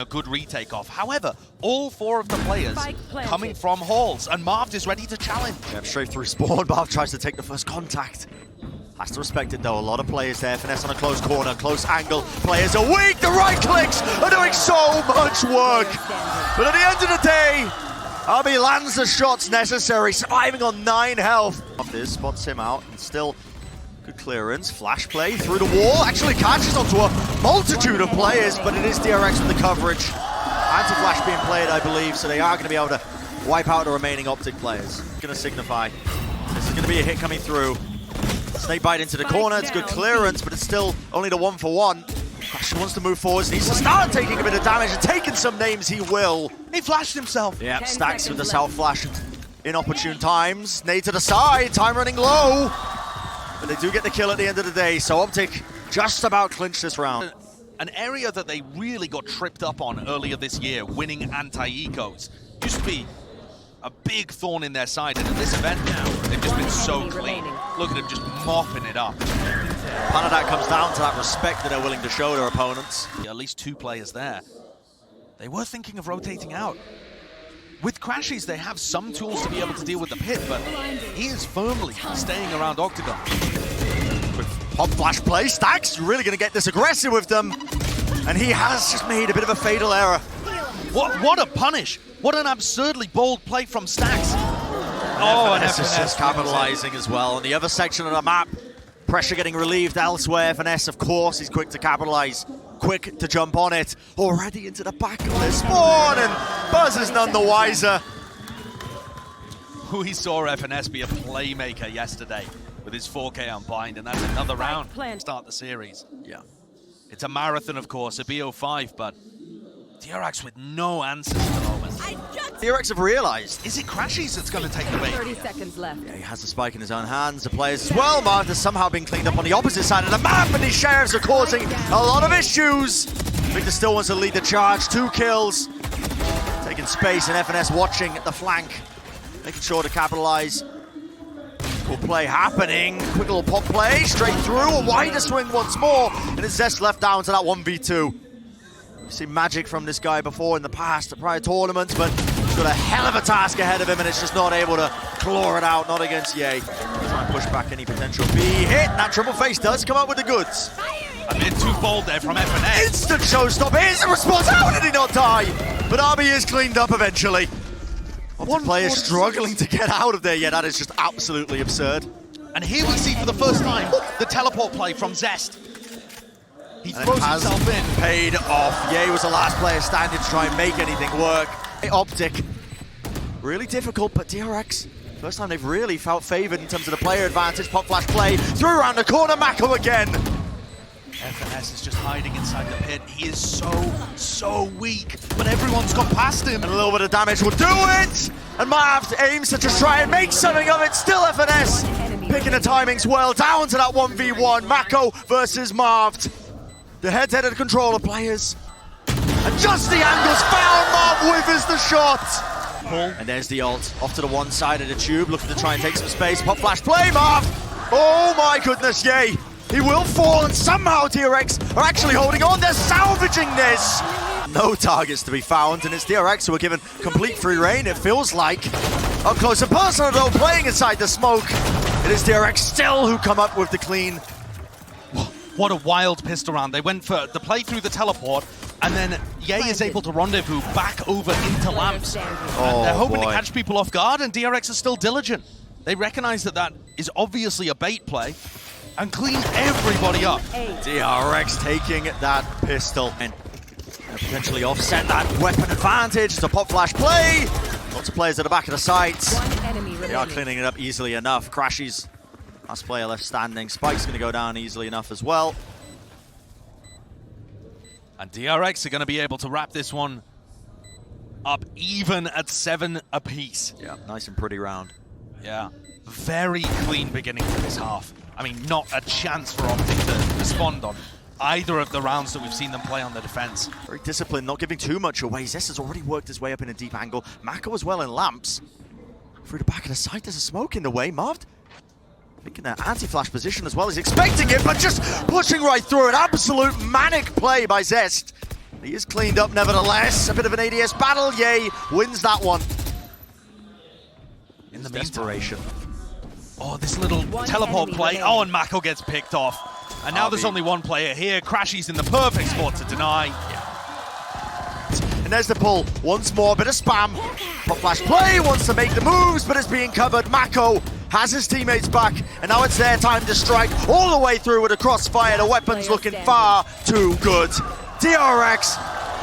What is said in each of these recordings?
a good retake off. However, all four of the players coming from halls, and Marved is ready to challenge. Yeah, straight through spawn. Marved tries to take the first contact. Has to respect it though. A lot of players there. Finesse on a close corner, close angle. Players are weak. The right clicks are doing so much work. But at the end of the day, RB lands the shots necessary, surviving on 9 health. This spots him out, and still good clearance. Flash play through the wall. Actually catches onto a multitude of players, but it is DRX with the coverage. Anti-flash being played, I believe, so they are going to be able to wipe out the remaining OpTic players. Going to signify this is going to be a hit coming through. Snake bite into the corner. It's good clearance, but it's still only the 1-for-1. Crash wants to move forward. He needs to start taking a bit of damage, and taking some names he will. He flashed himself. Yeah, stax with the self flash. Inopportune times. Nade to the side. Time running low. But they do get the kill at the end of the day, so OpTic just about clinched this round. An area that they really got tripped up on earlier this year, winning anti-ecos, used to be a big thorn in their side, and at this event now, they've just been so clean. Look at them just mopping it up. Part of that comes down to that respect that they're willing to show their opponents. At least 2 players there. They were thinking of rotating out. With crashies, they have some tools to be able to deal with the pit, but he is firmly staying around Octagon. Quick pop flash play. Stax really going to get this aggressive with them, and he has just made a bit of a fatal error. What a punish! What an absurdly bold play from Stax. Oh, and FNS is just capitalizing as well. On the other section of the map, pressure getting relieved elsewhere. FNS, of course, he's quick to capitalize. Quick to jump on it. Already into the back of the spawn, and Buzz is none the wiser. We saw FNS be a playmaker yesterday with his 4K unbind, and that's another round to start the series. Yeah. It's a marathon, of course, a BO5, but DRX with no answers at the moment. DRX have realized. Is it crashies that's going to take the bait? 30 seconds left. Yeah, he has the spike in his own hands. The players as well. Marved has somehow been cleaned up on the opposite side of the map, and these sheriffs are causing a lot of issues. Victor still wants to lead the charge. 2 kills. Taking space, and FNS watching at the flank. Making sure to capitalize. Cool play happening. Quick little pop play. Straight through. A wider swing once more. And it's Zest left down to that 1v2. We've seen magic from this guy before in the past, at prior tournaments, but he's got a hell of a task ahead of him, and it's just not able to claw it out, not against Ye. Try and push back any potential B hit. That triple face does come up with the goods. A bit too bold there from FNS. Instant showstopper. Here's the response. How did he not die? But RB is cleaned up eventually. One player struggling to get out of there. Yeah, that is just absolutely absurd. And here we see for the first time the teleport play from Zest. He throws himself in. Paid off. Ye was the last player standing to try and make anything work. OpTic, really difficult, but DRX, first time they've really felt favored in terms of the player advantage. Pop flash play, through around the corner, MaKo again. FNS is just hiding inside the pit. He is so weak, but everyone's got past him. And a little bit of damage will do it! And Marved aims to just try and make something of it. Still FNS, picking the timings well, down to that 1v1. MaKo versus Marved. The head-to-head of the controller players. And just the angles found. Marved withers the shot. And there's the ult. Off to the one side of the tube, looking to try and take some space. Pop flash play, Marved. Oh my goodness, Ye. He will fall, and somehow DRX are actually holding on. They're salvaging this. No targets to be found, and it's DRX who are given complete free reign, it feels like. Up close and personal though, playing inside the smoke. It is DRX still who come up with the clean. What a wild pistol round. They went for the play through the teleport, and then Ye is able to rendezvous back over into lamps. And they're hoping to catch people off guard, and DRX is still diligent. They recognize that that is obviously a bait play, and clean everybody up. DRX taking that pistol and potentially offset that weapon advantage. It's a pop flash play. Lots of players at the back of the sites. They are cleaning it up easily enough. Crashies, last player left standing. Spike's going to go down easily enough as well. And DRX are going to be able to wrap this one up even at 7 apiece. Yeah, nice and pretty round. Yeah, very clean beginning to this half. I mean, not a chance for OpTic to respond on either of the rounds that we've seen them play on the defense. Very disciplined, not giving too much away. Zest has already worked his way up in a deep angle. MaKo as well in lamps. Through the back of the site, there's a smoke in the way. Marved Thinking that anti-flash position as well. He's expecting it, but just pushing right through it. Absolute manic play by Zest. He is cleaned up nevertheless. A bit of an ADS battle. Yay wins that one. In the desperation. Oh, this little teleport play. Oh, and MaKo gets picked off. And now there's only one player here. crashies in the perfect spot to deny. And there's the pull. Once more, bit of spam. Pop flash play, wants to make the moves, but it's being covered. MaKo has his teammates back, and now it's their time to strike all the way through with a crossfire. The weapon's looking far too good. DRX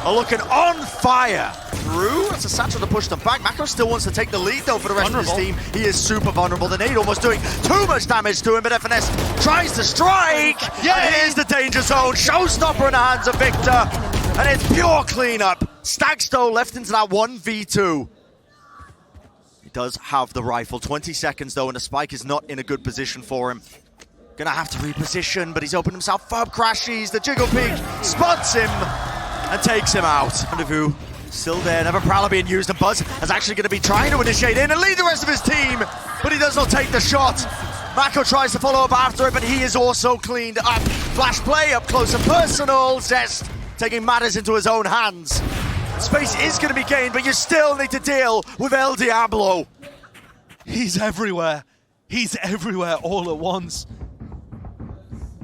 are looking on fire. Through, it's a satchel to push them back. MaKo still wants to take the lead though for the rest of his team. He is super vulnerable. The nade almost doing too much damage to him, but FNS tries to strike. Yeah, and here's the danger zone. Showstopper in the hands of Victor, and it's pure cleanup. stax though left into that 1v2. He does have the rifle. 20 seconds though, and the spike is not in a good position for him. Gonna have to reposition, but he's opened himself up. crashies, the jiggle peek, spots him, and takes him out. Rendezvous still there, never Prowler being used, and Buzz is actually going to be trying to initiate in and lead the rest of his team, but he does not take the shot. MaKo tries to follow up after it, but he is also cleaned up. Flash play up close and personal. Zest taking matters into his own hands. Space is going to be gained, but you still need to deal with El Diablo. He's everywhere. He's everywhere all at once.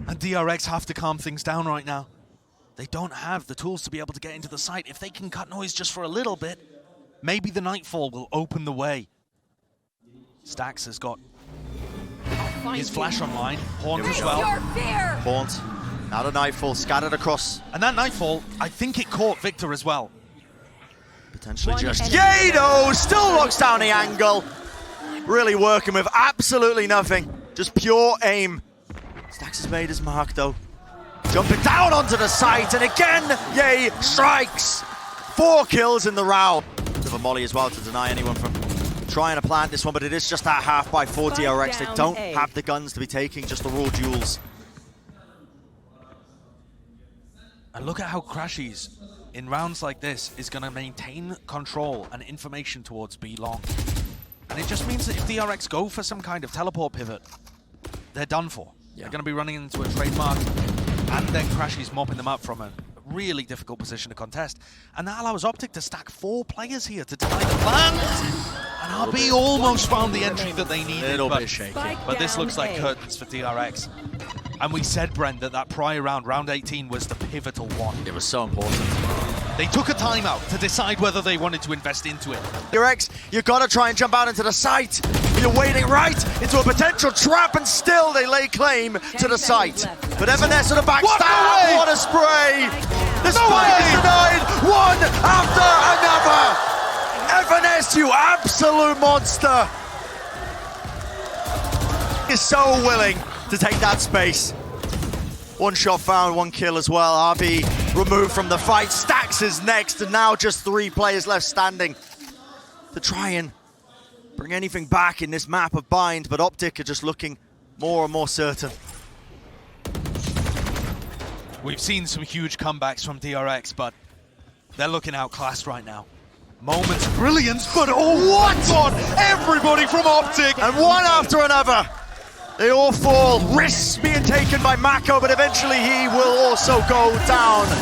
And DRX have to calm things down right now. They don't have the tools to be able to get into the site. If they can cut noise just for a little bit, maybe the Nightfall will open the way. stax has got his flash online. Haunt as well. Haunt, now the Nightfall scattered across. And that Nightfall, I think it caught Victor as well. Potentially just Yado still locks down the angle. Really working with absolutely nothing. Just pure aim. stax has made his mark though. Jumping down onto the site, and again, Yay strikes. 4 kills in the round. Bit of a molly as well to deny anyone from trying to plant this one, but it is just that half by 4 DRX. They don't have the guns to be taking just the raw duels. And look at how crashies in rounds like this is going to maintain control and information towards B long. And it just means that if DRX go for some kind of teleport pivot, they're done for. They're going to be running into a trademark, and then crashies mopping them up from a really difficult position to contest. And that allows OpTic to stack 4 players here to deny the plant. And RB almost found the entry that they needed, but this looks like curtains for DRX. And we said, Brent, that prior round, round 18, was the pivotal one. It was so important. They took a timeout to decide whether they wanted to invest into it. DRX, you've got to try and jump out into the site. You're wading right into a potential trap, and still they lay claim to the site. But FNS on the backstab, what a spray! The spike is denied, one after another! FNS, you absolute monster! Is so willing to take that space. 1 shot found, 1 kill as well. RB removed from the fight. stax is next, and now just 3 players left standing to try and bring anything back in this map of bind, but OpTic are just looking more and more certain. We've seen some huge comebacks from DRX, but they're looking outclassed right now. Moments of brilliance, but oh, what on everybody from OpTic! And one after another. They all fall. Risks being taken by MaKo, but eventually he will also go down.